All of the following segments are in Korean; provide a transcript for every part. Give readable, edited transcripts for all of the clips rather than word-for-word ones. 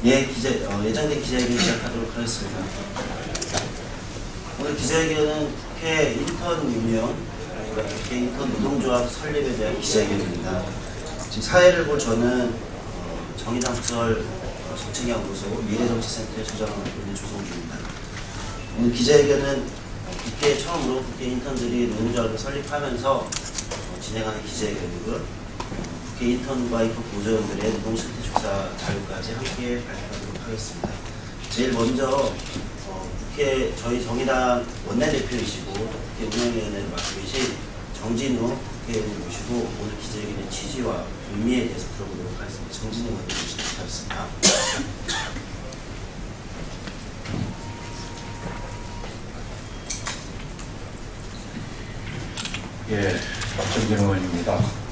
예, 예정된 기자회견 시작하도록 하겠습니다. 오늘 기자회견은 국회 인턴 유니언, 그러니까 국회 인턴 노동조합 설립에 대한 기자회견입니다. 지금 사회를 볼 저는 정의당 부설 정책연구소 미래정치센터의 소장을 맡고 있는 조성주입니다. 오늘 기자회견은 국회 처음으로 국회 인턴들이 노동조합을 설립하면서 진행하는 기자회견이고요. 국회 인턴과 인턴 보조원들의 노동실태 조사 자료까지 함께 발표하도록 하겠습니다. 제일 먼저 국회 저희 정의당 원내대표이시고 국회 운영위원회를 맡고 계신 정진우 국회의원을 모시고 오늘 기자회견의 취지와 의미에 대해서 들어보도록 하겠습니다. 정진우 의원님 모시도록 하겠습니다. 예, 정진우 의원입니다.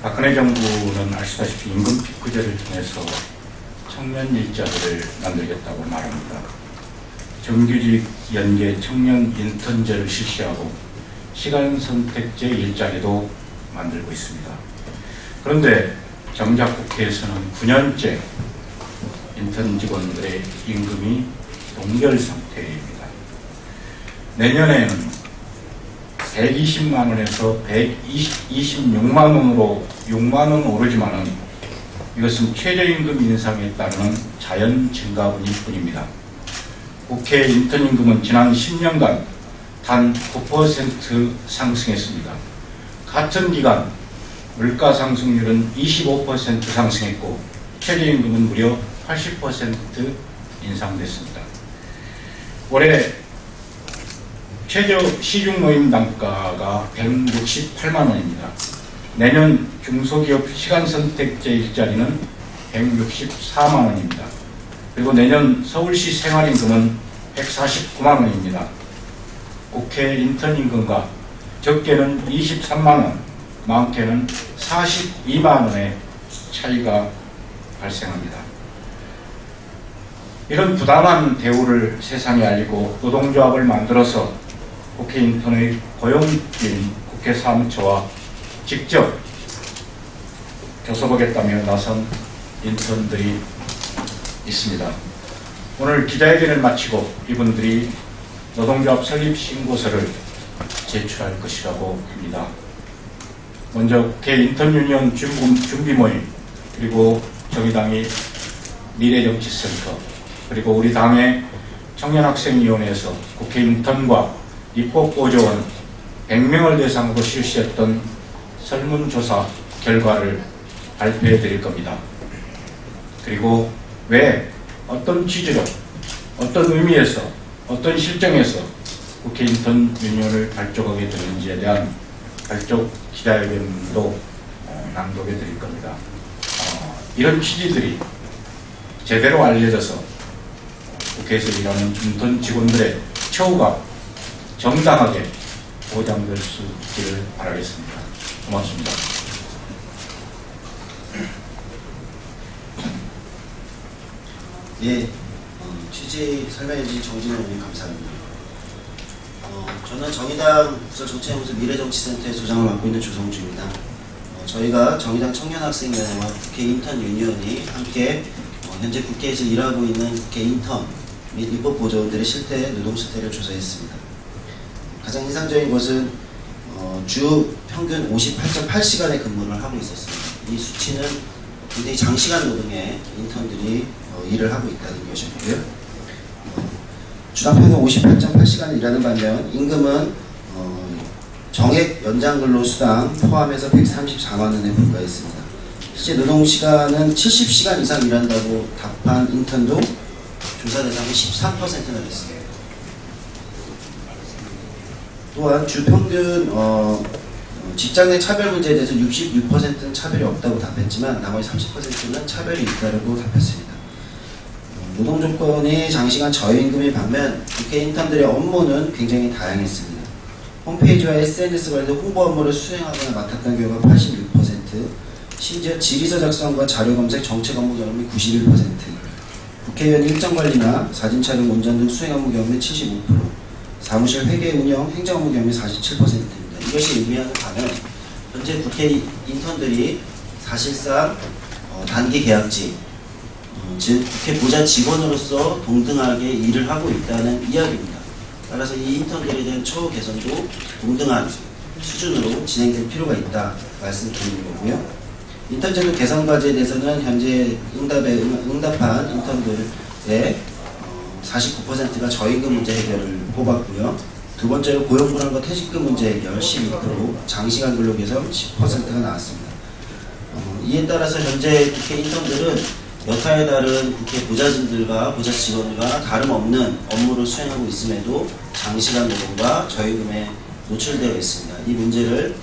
박근혜 정부는 아시다시피 임금 피크제를 통해서 청년 일자리를 만들겠다고 말합니다. 정규직 연계 청년 인턴제를 실시하고 시간 선택제 일자리도 만들고 있습니다. 그런데 정작 국회에서는 9년째 인턴 직원들의 임금이 동결 상태입니다. 내년에는 120만 원에서 126만 원으로 6만 원 오르지만은 이것은 최저임금 인상에 따르는 자연 증가분일 뿐입니다. 국회 인턴 임금은 지난 10년간 단 9% 상승했습니다. 같은 기간 물가 상승률은 25% 상승했고 최저임금은 무려 80% 인상됐습니다. 올해 최저 시중 노임 단가가 168만 원입니다. 내년 중소기업 시간선택제 일자리는 164만 원입니다. 그리고 내년 서울시 생활임금은 149만 원입니다. 국회 인턴 임금과 적게는 23만 원, 많게는 42만 원의 차이가 발생합니다. 이런 부당한 대우를 세상에 알리고 노동조합을 만들어서 국회 인턴의 고용주인 국회 사무처와 직접 교섭하겠다며 나선 인턴들이 있습니다. 오늘 기자회견을 마치고 이분들이 노동조합 설립 신고서를 제출할 것이라고 합니다. 먼저 국회 인턴 유니언 준비 모임, 그리고 정의당의 미래정치센터, 그리고 우리 당의 청년학생위원회에서 국회 인턴과 입법보조원 100명을 대상으로 실시했던 설문조사 결과를 발표해 드릴 겁니다. 그리고 왜, 어떤 취지로, 어떤 의미에서, 어떤 실정에서 국회 인턴 유니언을 발족하게 되는지에 대한 발족 기자회견도 낭독해 드릴 겁니다. 이런 취지들이 제대로 알려져서 국회에서 일하는 인턴 직원들의 처우가 정당하게 보장될 수 있기를 바라겠습니다. 고맙습니다. 예, 취지 설명해 주신 정진우 의원님 감사합니다. 저는 정의당 부설 정책연구소 미래정치센터의 소장을 맡고 있는 조성주입니다. 저희가 정의당 청년학생위원회와 국회 인턴 유니언이 함께 현재 국회에서 일하고 있는 국회 인턴 및 입법보조원들의 실태, 노동실태를 조사했습니다. 가장 인상적인 것은 주 평균 58.8시간의 근무를 하고 있었습니다. 이 수치는 굉장히 장시간 노동의 인턴들이 일을 하고 있다는 것이고요. 주당 평균 58.8시간을 일하는 반면 임금은 정액 연장근로 수당 포함해서 134만 원에 불과했습니다. 실제 노동시간은 70시간 이상 일한다고 답한 인턴도 조사 대상이 13%나 됐습니다. 또한 주평균 직장 내 차별 문제에 대해서 66%는 차별이 없다고 답했지만 나머지 30%는 차별이 있다고 답했습니다. 노동조건이 장시간 저임금인 반면 국회 인턴들의 업무는 굉장히 다양했습니다. 홈페이지와 SNS 관련 홍보 업무를 수행하거나 맡았던 경우가 86%, 심지어 질의서 작성과 자료검색, 정책 업무 경험이 91%, 국회의원 일정 관리나 사진 촬영, 운전 등 수행 업무 경험이 75%, 사무실 회계 운영, 행정 업무 경험이 47%입니다. 이것이 의미하는 바는 현재 국회 인턴들이 사실상 단기 계약직, 즉 국회 보좌 직원으로서 동등하게 일을 하고 있다는 이야기입니다. 따라서 이 인턴들에 대한 처우 개선도 동등한 수준으로 진행될 필요가 있다 말씀드리는 거고요. 인턴 제도 개선 과제에 대해서는 현재 응답한 인턴들의 49%가 저임금 문제 해결을 뽑았고요. 두 번째로 고용불안과 퇴직금 문제 해결 12%, 장시간 근로 개선 10%가 나왔습니다. 이에 따라서 현재 국회 인턴들은 여타에 다른 국회 보좌진들과 보좌 직원과 다름없는 업무를 수행하고 있음에도 장시간 노동과 저임금에 노출되어 있습니다. 이 문제를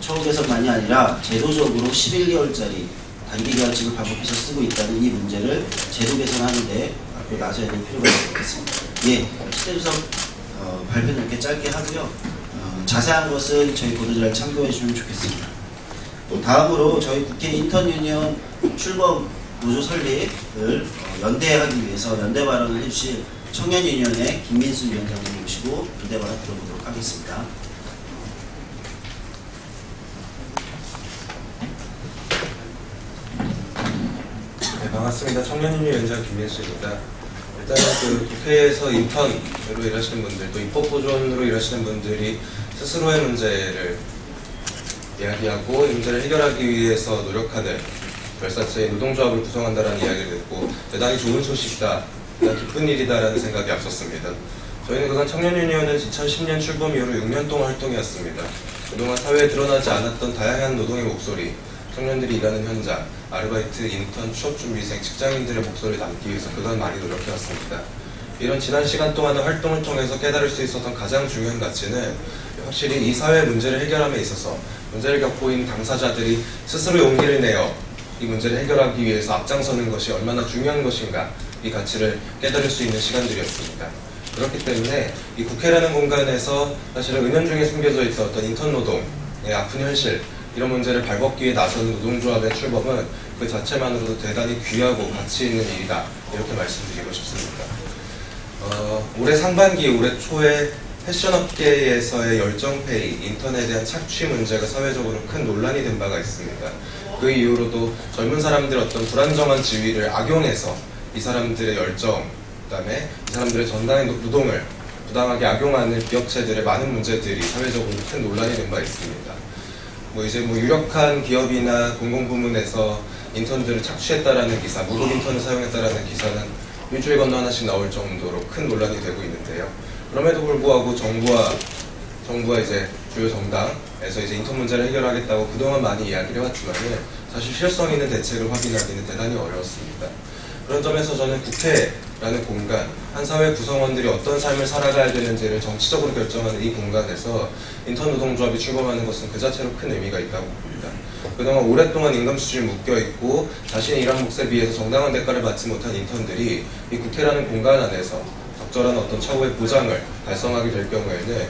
처우 개선만이 아니라 제도적으로 11개월짜리 단기계약직을 반복해서 쓰고 있다는 이 문제를 제도 개선하는데 앞으로 나서야 될 필요가 있겠습니다. 예, 시대조사 발표는 이렇게 짧게 하고요. 자세한 것은 저희 보도자를 참고해 주시면 좋겠습니다. 또 다음으로 저희 국회 인턴 유니언 출범 노조 설립을 연대하기 위해서 연대 발언을 해주실 청년 유니언의 김민수 위원장님 모시고 연대 발언 들어보도록 하겠습니다. 네, 반갑습니다. 청년유니언 위원장 김민수입니다. 일단은 그 국회에서 인턴으로 일하시는 분들, 또 입법보조원으로 일하시는 분들이 스스로의 문제를 이야기하고 이 문제를 해결하기 위해서 노력하는 결사체의 노동조합을 구성한다는 이야기를 듣고 대단히 좋은 소식이다, 대단히 기쁜 일이다라는 생각이 앞섰습니다. 저희는 그간 청년유니언은 2010년 출범 이후로 6년 동안 활동해왔습니다. 그동안 사회에 드러나지 않았던 다양한 노동의 목소리, 청년들이 일하는 현장, 아르바이트, 인턴, 취업준비생, 직장인들의 목소리를 담기 위해서 그간 많이 노력해왔습니다. 이런 지난 시간 동안의 활동을 통해서 깨달을 수 있었던 가장 중요한 가치는 확실히 이 사회의 문제를 해결함에 있어서 문제를 겪고 있는 당사자들이 스스로 용기를 내어 이 문제를 해결하기 위해서 앞장서는 것이 얼마나 중요한 것인가, 이 가치를 깨달을 수 있는 시간들이었습니다. 그렇기 때문에 이 국회라는 공간에서 사실은 은연중에 숨겨져 있던 어떤 인턴 노동의 아픈 현실, 이런 문제를 발벗기 위해 나서는 노동조합의 출범은 그 자체만으로도 대단히 귀하고 가치 있는 일이다, 이렇게 말씀드리고 싶습니다. 올해 상반기, 올해 초에 패션업계에서의 열정페이, 인턴에 대한 착취 문제가 사회적으로 큰 논란이 된 바가 있습니다. 그 이후로도 젊은 사람들의 어떤 불안정한 지위를 악용해서 이 사람들의 열정, 그다음에 이 사람들의 정당의 노동을 부당하게 악용하는 기업체들의 많은 문제들이 사회적으로 큰 논란이 된 바 있습니다. 유력한 기업이나 공공부문에서 인턴들을 착취했다라는 기사, 무급 인턴을 사용했다라는 기사는 일주일 건너 하나씩 나올 정도로 큰 논란이 되고 있는데요. 그럼에도 불구하고 정부와 이제 주요 정당에서 이제 인턴 문제를 해결하겠다고 그동안 많이 이야기를 해왔지만은 사실 실성 있는 대책을 확인하기는 대단히 어려웠습니다. 그런 점에서 저는 국회라는 공간, 한 사회 구성원들이 어떤 삶을 살아가야 되는지를 정치적으로 결정하는 이 공간에서 인턴 노동조합이 출범하는 것은 그 자체로 큰 의미가 있다고 봅니다. 그동안 오랫동안 임금 수준이 묶여있고 자신의 일한 몫에 비해서 정당한 대가를 받지 못한 인턴들이 이 국회라는 공간 안에서 적절한 어떤 처우의 보장을 달성하게 될 경우에는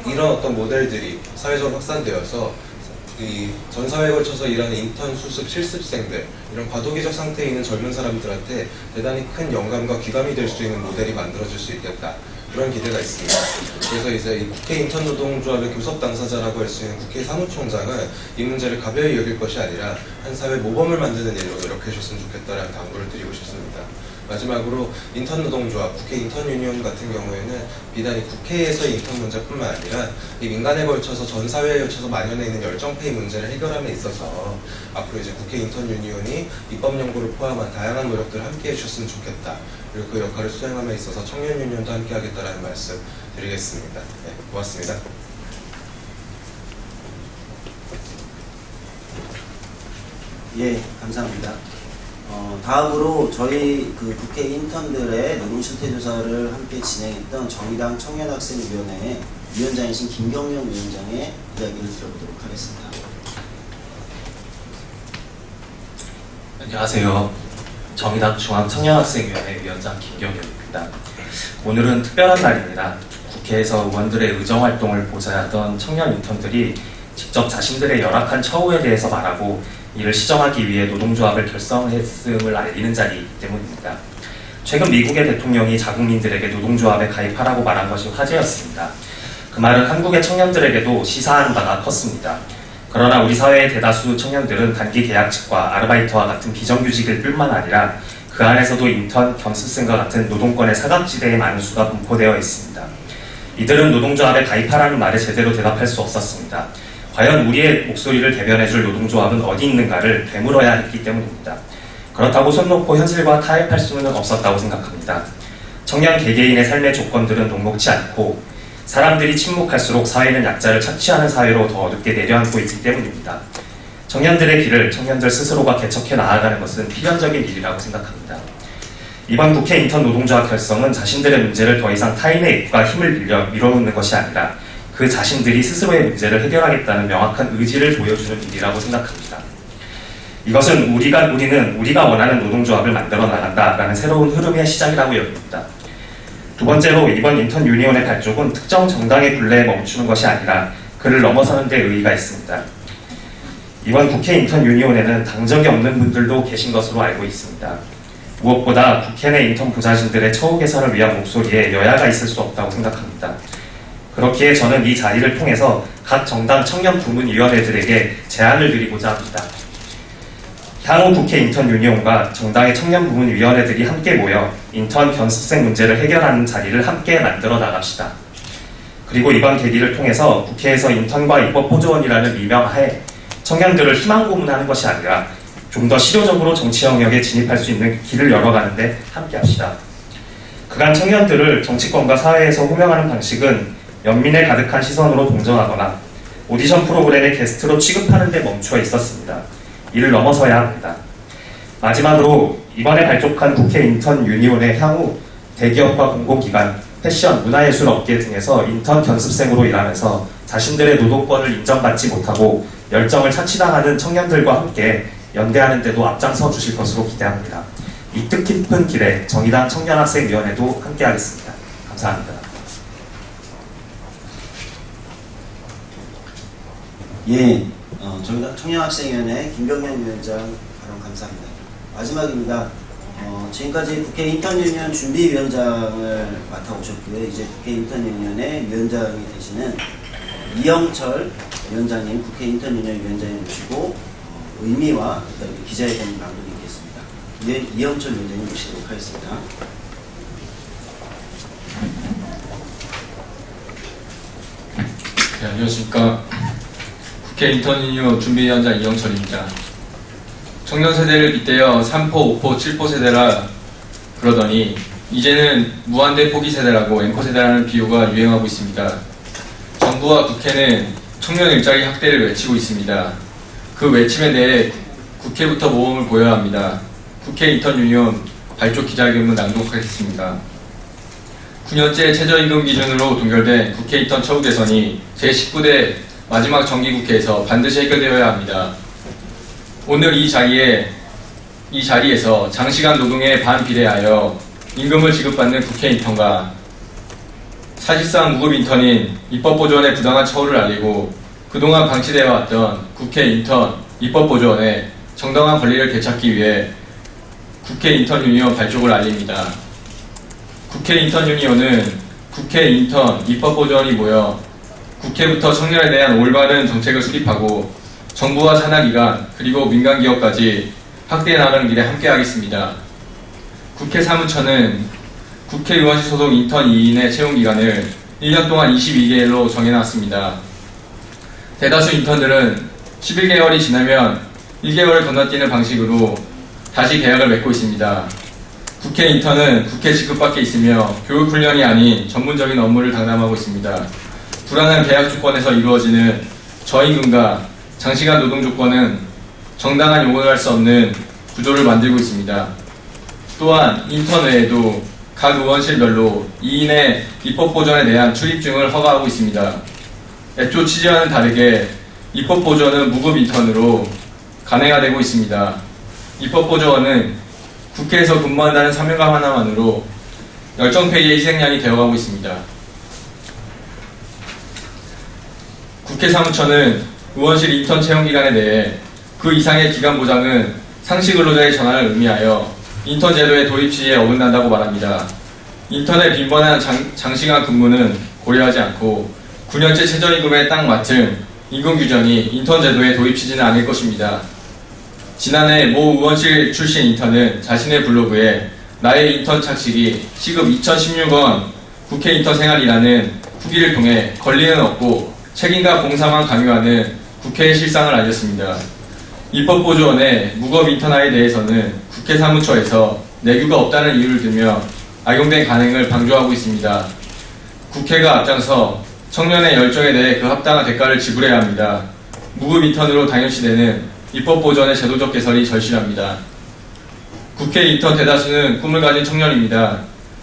이런 어떤 모델들이 사회적으로 확산되어서 이 전 사회에 걸쳐서 일하는 인턴, 수습, 실습생들, 이런 과도기적 상태에 있는 젊은 사람들한테 대단히 큰 영감과 귀감이 될 수 있는 모델이 만들어질 수 있겠다, 그런 기대가 있습니다. 그래서 이제 이 국회 인턴 노동조합의 교섭 당사자라고 할 수 있는 국회 사무총장은 이 문제를 가벼이 여길 것이 아니라 한 사회 모범을 만드는 일로 노력해 주셨으면 좋겠다라는 당부를 드리고 싶습니다. 마지막으로 인턴 노동조합, 국회 인턴 유니언 같은 경우에는 비단 이 국회에서의 인턴 문제뿐만 아니라 이 민간에 걸쳐서 전 사회에 걸쳐서 만연해 있는 열정페이 문제를 해결함에 있어서 앞으로 이제 국회 인턴 유니언이 입법 연구를 포함한 다양한 노력들을 함께 해주셨으면 좋겠다. 그리고 그 역할을 수행함에 있어서 청년 유니언도 함께 하겠다라는 말씀 드리겠습니다. 네, 고맙습니다. 예, 감사합니다. 다음으로 저희 그 국회 인턴들의 노동 실태 조사를 함께 진행했던 정의당 청년학생위원회 위원장이신 김경영 위원장의 이야기를 들어보도록 하겠습니다. 안녕하세요. 정의당 중앙청년학생위원회 위원장 김경영입니다. 오늘은 특별한 날입니다. 국회에서 의원들의 의정활동을 보좌 하던 청년 인턴들이 직접 자신들의 열악한 처우에 대해서 말하고 이를 시정하기 위해 노동조합을 결성했음을 알리는 자리이기 때문입니다. 최근 미국의 대통령이 자국민들에게 노동조합에 가입하라고 말한 것이 화제였습니다. 그 말은 한국의 청년들에게도 시사하는 바가 컸습니다. 그러나 우리 사회의 대다수 청년들은 단기 계약직과 아르바이트와 같은 비정규직일 뿐만 아니라 그 그 안에서도 인턴, 겸습생과 같은 노동권의 사각지대에 많은 수가 분포되어 있습니다. 이들은 노동조합에 가입하라는 말에 제대로 대답할 수 없었습니다. 과연 우리의 목소리를 대변해줄 노동조합은 어디 있는가를 되물어야 했기 때문입니다. 그렇다고 손 놓고 현실과 타협할 수는 없었다고 생각합니다. 청년 개개인의 삶의 조건들은 녹록지 않고 사람들이 침묵할수록 사회는 약자를 착취하는 사회로 더 어둡게 내려앉고 있기 때문입니다. 청년들의 길을 청년들 스스로가 개척해 나아가는 것은 필연적인 일이라고 생각합니다. 이번 국회 인턴 노동조합 결성은 자신들의 문제를 더 이상 타인의 입과 힘을 빌려 밀어놓는 것이 아니라 그 자신들이 스스로의 문제를 해결하겠다는 명확한 의지를 보여주는 일이라고 생각합니다. 이것은 우리는 우리가 원하는 노동조합을 만들어 나간다라는 새로운 흐름의 시작이라고 여깁니다. 두 번째로 이번 인턴 유니온의 발족은 특정 정당의 굴레에 멈추는 것이 아니라 그를 넘어서는 데 의의가 있습니다. 이번 국회 인턴 유니온에는 당적이 없는 분들도 계신 것으로 알고 있습니다. 무엇보다 국회 내 인턴 부자진들의 처우 개선을 위한 목소리에 여야가 있을 수 없다고 생각합니다. 그렇기에 저는 이 자리를 통해서 각 정당 청년 부문위원회들에게 제안을 드리고자 합니다. 향후 국회 인턴 유니온과 정당의 청년 부문위원회들이 함께 모여 인턴 견습생 문제를 해결하는 자리를 함께 만들어 나갑시다. 그리고 이번 계기를 통해서 국회에서 인턴과 입법보조원이라는 미명하에 청년들을 희망 고문하는 것이 아니라 좀 더 실효적으로 정치 영역에 진입할 수 있는 길을 열어가는데 함께합시다. 그간 청년들을 정치권과 사회에서 호명하는 방식은 연민에 가득한 시선으로 동정하거나 오디션 프로그램의 게스트로 취급하는 데 멈춰 있었습니다. 이를 넘어서야 합니다. 마지막으로 이번에 발족한 국회 인턴 유니온의 향후 대기업과 공공기관, 패션, 문화예술 업계 등에서 인턴 견습생으로 일하면서 자신들의 노동권을 인정받지 못하고 열정을 착취당하는 청년들과 함께 연대하는 데도 앞장서 주실 것으로 기대합니다. 이 뜻깊은 길에 정의당 청년학생위원회도 함께하겠습니다. 감사합니다. 예, 정의당 청년학생위원회 김병현 위원장 발언 감사합니다. 마지막입니다. 지금까지 국회 인턴 유니온 준비위원장을 맡아오셨고요. 이제 국회 인턴 유니온의 위원장이 되시는 이영철 위원장님, 국회 인턴 유니온 위원장님 모시고 의미와 기자회견 낭독이 있겠습니다. 이영철 위원장님 모시도록 하겠습니다. 네, 안녕하십니까. 국회 인턴 유니온 준비위원장 이영철입니다. 청년 세대를 빗대어 3포, 5포, 7포 세대라 그러더니 이제는 무한대 포기 세대라고 앵커 세대라는 비유가 유행하고 있습니다. 정부와 국회는 청년 일자리 확대를 외치고 있습니다. 그 외침에 대해 국회부터 모범을 보여야 합니다. 국회 인턴 유니온 발족 기자회견문 낭독하겠습니다. 9년째 최저임금 기준으로 동결된 국회 인턴 처우 개선이 제19대 마지막 정기국회에서 반드시 해결되어야 합니다. 오늘 이 자리에서 장시간 노동에 반비례하여 임금을 지급받는 국회 인턴과 사실상 무급 인턴인 입법보조원의 부당한 처우를 알리고 그동안 방치되어 왔던 국회 인턴 입법보조원의 정당한 권리를 되찾기 위해 국회 인턴 유니온 발족을 알립니다. 국회 인턴 유니온은 국회 인턴 입법보조원이 모여 국회부터 청년에 대한 올바른 정책을 수립하고 정부와 산하기관 그리고 민간기업까지 확대해 나가는 길에 함께하겠습니다. 국회 사무처는 국회의원실 소속 인턴 2인의 채용기간을 1년 동안 22개월로 정해놨습니다. 대다수 인턴들은 11개월이 지나면 1개월을 건너뛰는 방식으로 다시 계약을 맺고 있습니다. 국회 인턴은 국회 직급 밖에 있으며 교육훈련이 아닌 전문적인 업무를 담당하고 있습니다. 불안한 계약 조건에서 이루어지는 저임금과 장시간 노동 조건은 정당한 요구를 할 수 없는 구조를 만들고 있습니다. 또한 인턴 외에도 각 의원실별로 2인의 입법보전에 대한 출입증을 허가하고 있습니다. 애초 취지와는 다르게 입법보조원은 무급 인턴으로 간행화되고 있습니다. 입법보조원은 국회에서 근무한다는 사명감 하나만으로 열정페이의 희생양이 되어가고 있습니다. 국회 사무처는 의원실 인턴 채용기간에 대해 그 이상의 기간 보장은 상시 근로자의 전환을 의미하여 인턴 제도의 도입 취지에 어긋난다고 말합니다. 인턴의 빈번한 장시간 근무는 고려하지 않고 9년째 최저임금에 딱 맞춘 임금 규정이 인턴 제도의 도입 취지는 아닐 것입니다. 지난해 모 의원실 출신 인턴은 자신의 블로그에 나의 인턴 착식이 시급 2016원 국회 인턴 생활이라는 후기를 통해 권리는 없고 책임과 봉사만 강요하는 국회의 실상을 알렸습니다. 입법보조원의 무급 인턴화에 대해서는 국회 사무처에서 내규가 없다는 이유를 들며 악용된 간행을 방조하고 있습니다. 국회가 앞장서 청년의 열정에 대해 그 합당한 대가를 지불해야 합니다. 무급 인턴으로 당연시되는 입법보조원의 제도적 개선이 절실합니다. 국회 인턴 대다수는 꿈을 가진 청년입니다.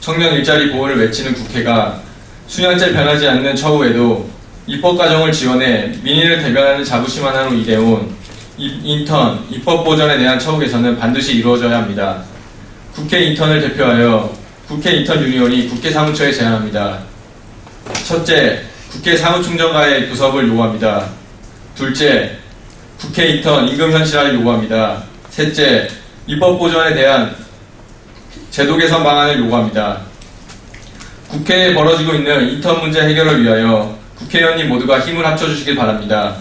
청년 일자리 보호를 외치는 국회가 수년째 변하지 않는 처우에도 입법 과정을 지원해 민의를 대변하는 자부심 하나로 이대온 인턴, 입법 보전에 대한 처우 개선은 반드시 이루어져야 합니다. 국회 인턴을 대표하여 국회 인턴 유니온이 국회 사무처에 제안합니다. 첫째, 국회 사무총장과의 교섭을 요구합니다. 둘째, 국회 인턴 임금 현실화를 요구합니다. 셋째, 입법 보전에 대한 제도 개선 방안을 요구합니다. 국회에 벌어지고 있는 인턴 문제 해결을 위하여 국회의원님 모두가 힘을 합쳐주시길 바랍니다.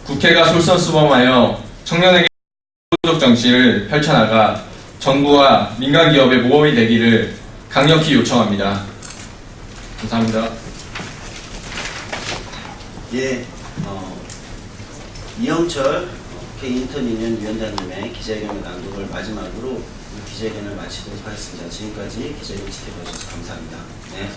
국회가 솔선수범하여 청년에게 적 정치를 펼쳐나가 정부와 민간기업의 모범이 되기를 강력히 요청합니다. 감사합니다. 예, 이영철 국회 인턴 유니언 위원장님의 기자회견 낭독을 마지막으로 기자회견을 마치도록 하겠습니다. 지금까지 기자회견 지켜봐주셔서 감사합니다. 네.